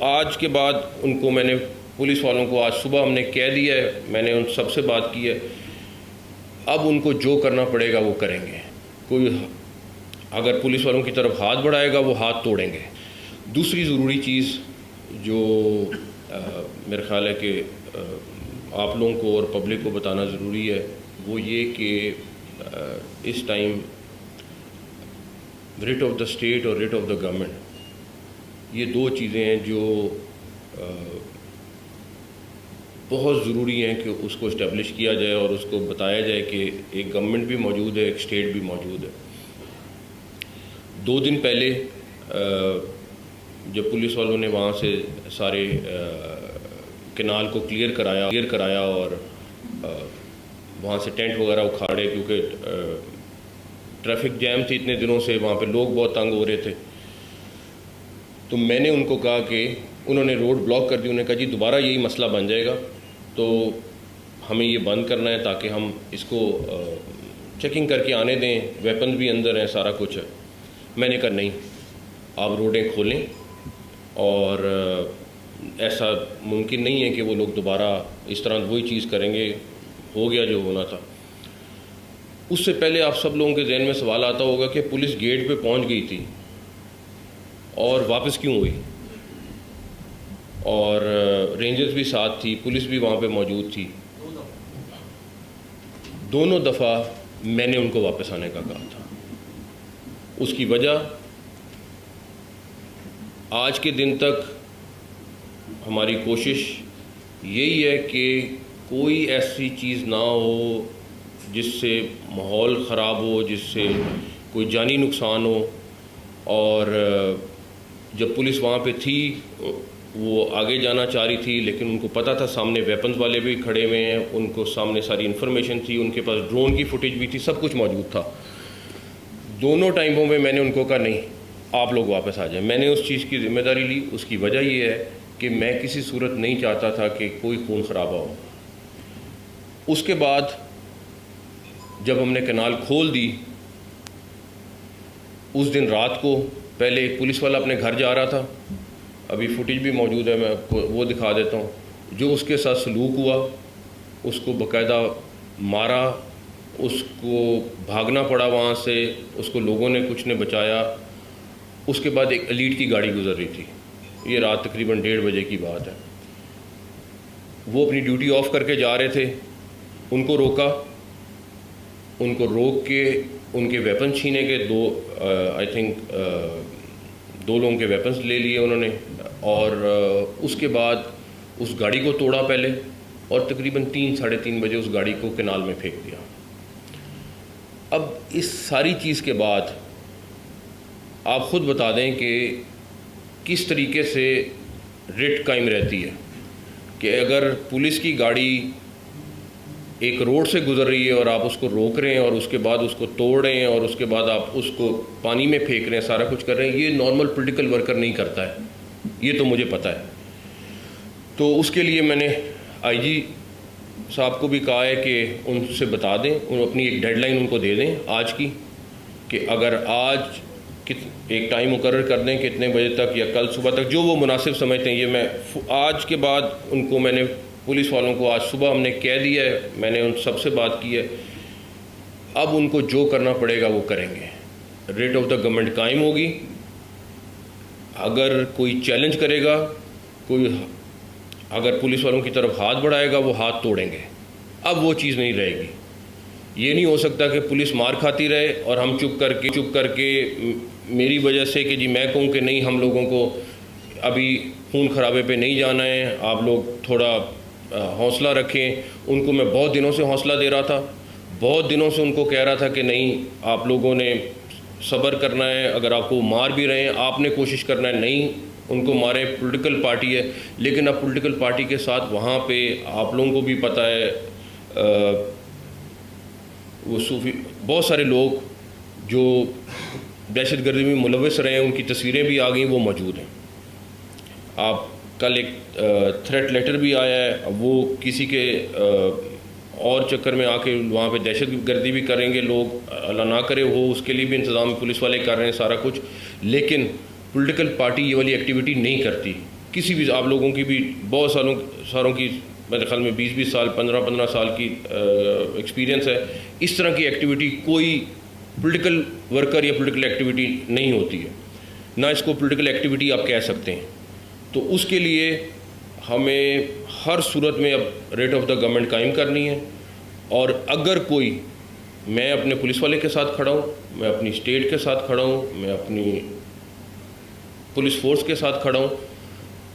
आज के बाद उनको मैंने पुलिस वालों को आज सुबह हमने कह दिया है, मैंने उन सबसे बात की है। अब उनको जो करना पड़ेगा वो करेंगे। कोई अगर पुलिस वालों की तरफ हाथ बढ़ाएगा वो हाथ तोड़ेंगे। दूसरी ज़रूरी चीज़ जो मेरे ख्याल है कि आप लोगों को और पब्लिक को बताना ज़रूरी है वो ये कि इस time writ of the state और रिट ऑफ द गवर्नमेंट, ये दो चीज़ें हैं जो बहुत ज़रूरी हैं कि उसको इस्टेब्लिश किया जाए और उसको बताया जाए कि एक गवर्नमेंट भी मौजूद है, एक स्टेट भी मौजूद है। 2 दिन पहले जब पुलिस वालों ने वहाँ से सारे कैनाल को क्लियर कराया और वहाँ से टेंट वगैरह उखाड़े, क्योंकि ट्रैफिक जैम थी इतने दिनों से, वहाँ पे लोग बहुत तंग हो रहे थे। तो मैंने उनको कहा कि उन्होंने रोड ब्लॉक कर दी। उन्होंने कहा जी दोबारा यही मसला बन जाएगा तो हमें ये बंद करना है ताकि हम इसको चेकिंग करके आने दें, वेपन भी अंदर हैं, सारा कुछ है। मैंने कहा नहीं, आप रोडें खोलें और ऐसा मुमकिन नहीं है कि वो लोग दोबारा इस तरह वही चीज़ करेंगे। हो गया जो होना था। उससे पहले आप सब लोगों के जहन में सवाल आता होगा कि पुलिस गेट पे पहुंच गई थी और वापस क्यों हुई, और रेंजर्स भी साथ थी, पुलिस भी वहाँ पे मौजूद थी। दोनों दफ़ा मैंने उनको वापस आने का कहा था। उसकी वजह आज के दिन तक हमारी कोशिश यही है कि कोई ऐसी चीज़ ना हो जिससे माहौल ख़राब हो, जिससे कोई जानी नुकसान हो। और जब पुलिस वहाँ पे थी वो आगे जाना चाह रही थी, लेकिन उनको पता था सामने वेपन्स वाले भी खड़े हुए हैं, उनको सामने सारी इन्फॉर्मेशन थी, उनके पास ड्रोन की फुटेज भी थी, सब कुछ मौजूद था। दोनों टाइमों में मैंने उनको कहा नहीं, आप लोग वापस आ जाएं। मैंने उस चीज़ की जिम्मेदारी ली। उसकी वजह ये है कि मैं किसी सूरत नहीं चाहता था कि कोई खून खराबा हो। उसके बाद जब हमने कैनाल खोल दी, उस दिन रात को पहले एक पुलिस वाला अपने घर जा रहा था, अभी फुटेज भी मौजूद है, मैं आपको वो दिखा देता हूँ। जो उसके साथ सलूक हुआ, उसको बाकायदा मारा, उसको भागना पड़ा वहाँ से, उसको लोगों ने कुछ ने बचाया। उसके बाद एक एलीट की गाड़ी गुजर रही थी, ये रात तकरीबन 1:30 बजे की बात है। वो अपनी ड्यूटी ऑफ करके जा रहे थे, उनको रोका, उनको रोक के उनके वेपन छीने के आई थिंक 2 लोगों के वेपन्स ले लिए उन्होंने। और उसके बाद उस गाड़ी को तोड़ा पहले, और तकरीबन 3 साढ़े 3 बजे उस गाड़ी को कैनाल में फेंक दिया। अब इस सारी चीज़ के बाद आप ख़ुद बता दें कि किस तरीके से रिट कायम रहती है कि अगर पुलिस की गाड़ी एक रोड से गुजर रही है और आप उसको रोक रहे हैं और उसके बाद उसको तोड़ रहे हैं और उसके बाद आप उसको पानी में फेंक रहे हैं, सारा कुछ कर रहे हैं, ये नॉर्मल पॉलिटिकल वर्कर नहीं करता है, ये तो मुझे पता है। तो उसके लिए मैंने आईजी साहब को भी कहा है कि उनसे बता दें, उन अपनी एक डेडलाइन उनको दे दें आज की, कि अगर आज एक टाइम मुकर्रर कर दें कितने बजे तक या कल सुबह तक, जो वो मुनासिब समझते हैं। ये मैं आज के बाद उनको मैंने पुलिस वालों को आज सुबह हमने कह दिया है, मैंने उन सबसे बात की है। अब उनको जो करना पड़ेगा वो करेंगे। रेट ऑफ द गवर्नमेंट कायम होगी। अगर कोई चैलेंज करेगा, कोई अगर पुलिस वालों की तरफ हाथ बढ़ाएगा वो हाथ तोड़ेंगे। अब वो चीज़ नहीं रहेगी। ये नहीं हो सकता कि पुलिस मार खाती रहे और हम चुप करके मेरी वजह से कि जी मैं कहूँ कि नहीं, हम लोगों को अभी खून खराबे पे नहीं जाना है, आप लोग थोड़ा हौसला रखें। उनको मैं बहुत दिनों से हौसला दे रहा था, बहुत दिनों से उनको कह रहा था कि नहीं, आप लोगों ने सब्र करना है, अगर आपको मार भी रहे हैं आपने कोशिश करना है, नहीं उनको मारे, पॉलिटिकल पार्टी है। लेकिन अब पॉलिटिकल पार्टी के साथ वहाँ पे आप लोगों को भी पता है वो सूफी बहुत सारे लोग जो दहशतगर्दी में मुलविस रहे हैं, उनकी तस्वीरें भी आ गई, वो मौजूद हैं। आप कल एक थ्रेट लेटर भी आया है, अब वो किसी के और चक्कर में आके वहाँ पे दहशतगर्दी भी करेंगे लोग, अल्लाह ना करे हो, उसके लिए भी इंतज़ाम पुलिस वाले कर रहे हैं सारा कुछ। लेकिन पॉलिटिकल पार्टी ये वाली एक्टिविटी नहीं करती किसी भी आप लोगों की भी बहुत सारों की मेरे ख्याल में 20-20 साल 15-15 साल की एक्सपीरियंस है, इस तरह की एक्टिविटी कोई पॉलिटिकल वर्कर या पॉलिटिकल एक्टिविटी नहीं होती है, ना इसको पॉलिटिकल एक्टिविटी आप कह सकते हैं। तो उसके लिए हमें हर सूरत में अब रेट ऑफ द गवर्नमेंट कायम करनी है। और अगर कोई, मैं अपने पुलिस वाले के साथ खड़ा हूँ, मैं अपनी स्टेट के साथ खड़ा हूँ, मैं अपनी पुलिस फोर्स के साथ खड़ा हूँ,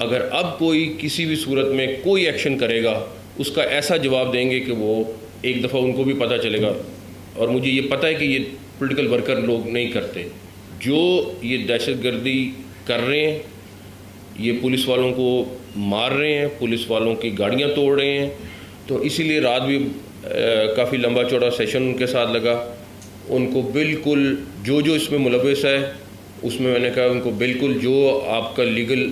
अगर अब कोई किसी भी सूरत में कोई एक्शन करेगा उसका ऐसा जवाब देंगे कि वो एक दफ़ा उनको भी पता चलेगा। और मुझे ये पता है कि ये पॉलिटिकल वर्कर लोग नहीं करते, जो ये दहशतगर्दी कर रहे हैं, ये पुलिस वालों को मार रहे हैं, पुलिस वालों की गाड़ियाँ तोड़ रहे हैं। तो इसीलिए रात भी काफ़ी लंबा चौड़ा सेशन उनके साथ लगा। उनको बिल्कुल जो जो इसमें मुलव्वस है उसमें मैंने कहा उनको बिल्कुल जो आपका लीगल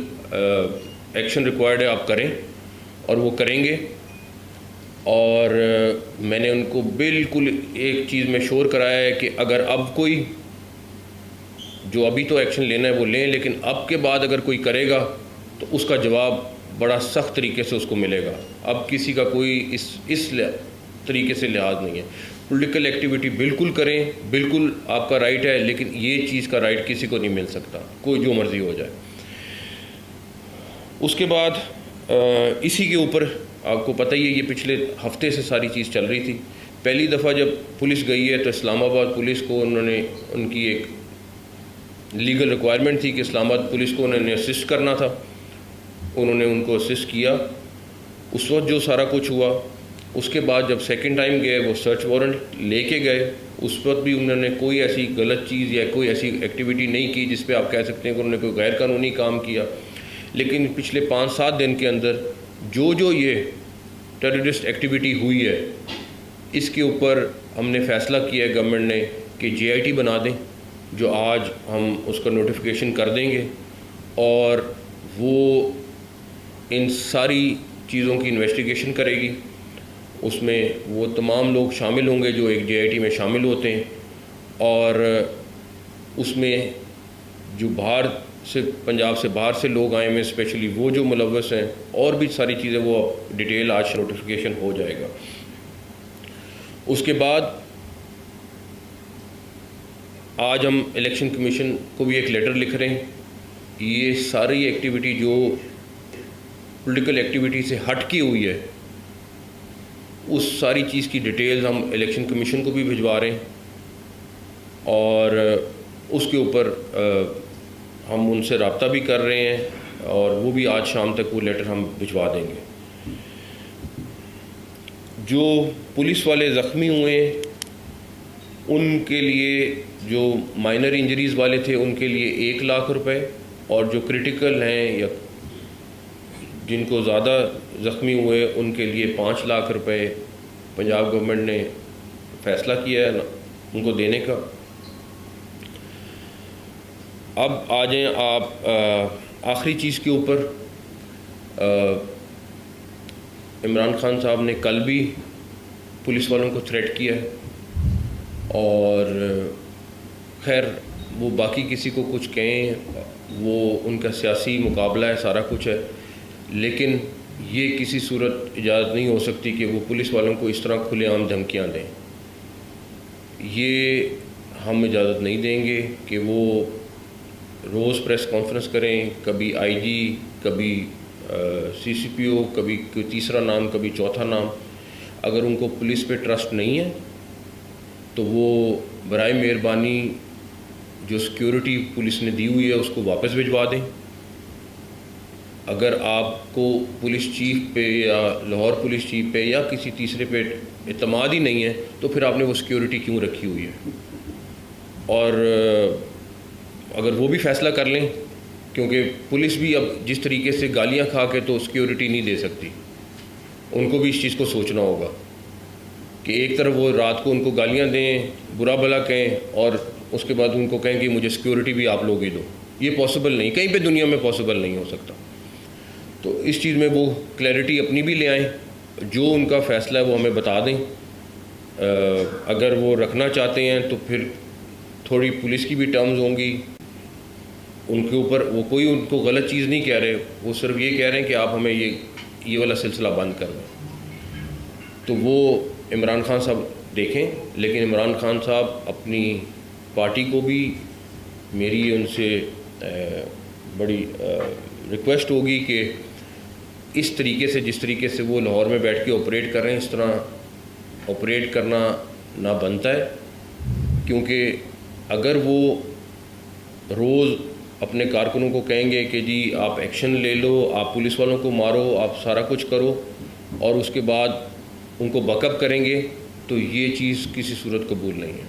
एक्शन रिक्वायर्ड है आप करें, और वो करेंगे। और मैंने उनको बिल्कुल एक चीज़ में श्योर कराया है कि अगर अब कोई, जो अभी तो एक्शन लेना है वो लें, लेकिन अब के बाद अगर कोई करेगा तो उसका जवाब बड़ा सख्त तरीके से उसको मिलेगा। अब किसी का कोई इस तरीके से लिहाज नहीं है। पॉलिटिकल एक्टिविटी बिल्कुल करें, बिल्कुल आपका राइट है, लेकिन ये चीज़ का राइट किसी को नहीं मिल सकता, कोई जो मर्ज़ी हो जाए। उसके बाद इसी के ऊपर आपको पता ही है, ये पिछले हफ्ते से सारी चीज़ चल रही थी। पहली दफ़ा जब पुलिस गई है तो इस्लामाबाद पुलिस को उनकी एक लीगल रिक्वायरमेंट थी कि इस्लामाबाद पुलिस को उन्होंने असिस्ट करना था, उन्होंने उनको असिस्ट किया। उस वक्त जो सारा कुछ हुआ, उसके बाद जब सेकंड टाइम गए वो सर्च वारंट लेके गए, उस वक्त भी उन्होंने कोई ऐसी गलत चीज़ या कोई ऐसी एक्टिविटी नहीं की जिस पे आप कह सकते हैं कि उन्होंने कोई गैर कानूनी काम किया। लेकिन पिछले 5-7 दिन के अंदर जो ये टेररिस्ट एक्टिविटी हुई है, इसके ऊपर हमने फ़ैसला किया है गवर्नमेंट ने कि JIT बना दें, जो आज हम उसका नोटिफिकेशन कर देंगे, और वो इन सारी चीज़ों की इन्वेस्टिगेशन करेगी। उसमें वो तमाम लोग शामिल होंगे जो एक JIT में शामिल होते हैं, और उसमें जो बाहर से, पंजाब से बाहर से लोग आए हैं, स्पेशली वो जो मुलव्वस हैं, और भी सारी चीज़ें वो डिटेल आज नोटिफिकेशन हो जाएगा। उसके बाद आज हम इलेक्शन कमीशन को भी एक लेटर लिख रहे हैं। ये सारी एक्टिविटी जो पॉलिटिकल एक्टिविटी से हट की हुई है, उस सारी चीज़ की डिटेल्स हम इलेक्शन कमीशन को भी भिजवा रहे हैं, और उसके ऊपर हम उनसे रब्ता भी कर रहे हैं, और वो भी आज शाम तक वो लेटर हम भिजवा देंगे। जो पुलिस वाले ज़ख्मी हुए उनके लिए, जो माइनर इंजरीज़ वाले थे उनके लिए 1 लाख रुपए, और जो क्रिटिकल हैं या जिनको ज़्यादा ज़ख्मी हुए उनके लिए 5 लाख रुपए पंजाब गवर्नमेंट ने फ़ैसला किया है उनको देने का। अब आ जाएं आप आखिरी चीज़ के ऊपर। इमरान खान साहब ने कल भी पुलिस वालों को थ्रेट किया है, और खैर वो बाकी किसी को कुछ कहें, वो उनका सियासी मुकाबला है, सारा कुछ है, लेकिन ये किसी सूरत इजाज़त नहीं हो सकती कि वो पुलिस वालों को इस तरह खुलेआम धमकियाँ दें। ये हम इजाज़त नहीं देंगे कि वो रोज़ प्रेस कॉन्फ्रेंस करें, कभी IG, कभी CCPO, कभी कोई तीसरा नाम, कभी चौथा नाम। अगर उनको पुलिस पे ट्रस्ट नहीं है तो वो बराए मेहरबानी जो सिक्योरिटी पुलिस ने दी हुई है उसको वापस भिजवा दें। अगर आपको पुलिस चीफ पे या लाहौर पुलिस चीफ पे या किसी तीसरे पे इत्मीनान ही नहीं है तो फिर आपने वो सिक्योरिटी क्यों रखी हुई है। और अगर वो भी फ़ैसला कर लें, क्योंकि पुलिस भी अब जिस तरीके से गालियां खा के तो सिक्योरिटी नहीं दे सकती, उनको भी इस चीज़ को सोचना होगा कि एक तरफ वो रात को उनको गालियां दें, बुरा भला कहें, और उसके बाद उनको कहें कि मुझे सिक्योरिटी भी आप लोग ही दो। ये पॉसिबल नहीं, कहीं पे दुनिया में पॉसिबल नहीं हो सकता। तो इस चीज़ में वो क्लैरिटी अपनी भी ले आएँ, जो उनका फ़ैसला है वो हमें बता दें। अगर वो रखना चाहते हैं तो फिर थोड़ी पुलिस की भी टर्म्स होंगी, उनके ऊपर वो कोई उनको गलत चीज़ नहीं कह रहे, वो सिर्फ ये कह रहे हैं कि आप हमें ये वाला सिलसिला बंद कर दें। तो वो इमरान खान साहब देखें, लेकिन इमरान खान साहब अपनी पार्टी को भी मेरी उनसे बड़ी रिक्वेस्ट होगी कि इस तरीके से, जिस तरीके से वो लाहौर में बैठ के ऑपरेट कर रहे हैं, इस तरह ऑपरेट करना ना बनता है। क्योंकि अगर वो रोज़ अपने कारकुनों को कहेंगे कि जी आप एक्शन ले लो, आप पुलिस वालों को मारो, आप सारा कुछ करो, और उसके बाद उनको बकअप करेंगे, तो ये चीज़ किसी सूरत कबूल नहीं है।